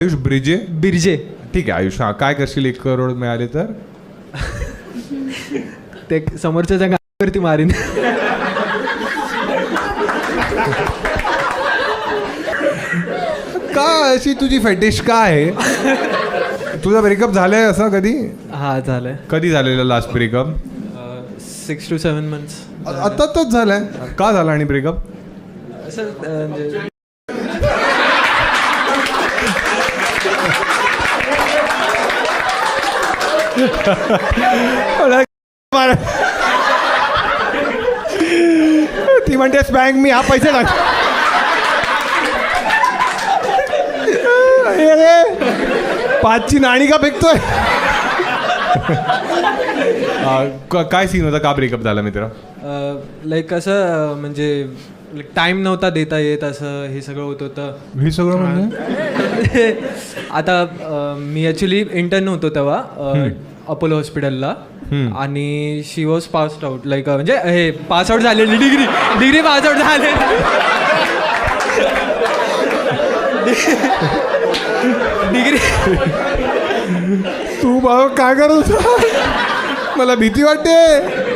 आयुष ब्रिजे बिरजे. ठीक आहे आयुष. हा काय करशील 1 करोड मिळाले तर? ते समोरच्या गावावरती मारीन. का अशी तुझी फेटिश काय आहे? तुझा ब्रेकअप झालाय असं कधी? हा झालंय. कधी झालेला लास्ट ब्रेकअप? 6 to 7 months. आताच झालाय. का झाला आणि ब्रेकअप? असं म्हणजे ती म्हणते बँक मी हा पैसे टाक. पाचची नाणी का फेकतोय? काय सीन होता? का ब्रेकअप झाला मित्र? लाईक असं म्हणजे टाइम नव्हता देता येत, असं हे सगळं होत होतं. हे सगळं म्हणजे आता मी ॲक्च्युली इंटर्न होतो तेव्हा अपोलो हॉस्पिटलला, आणि शी वॉज पास्ड आउट. लाईक म्हणजे हे पास आउट झालेली, डिग्री पास आउट झाले. डिग्री. तू बाबा काय करत होता? मला भीती वाटते.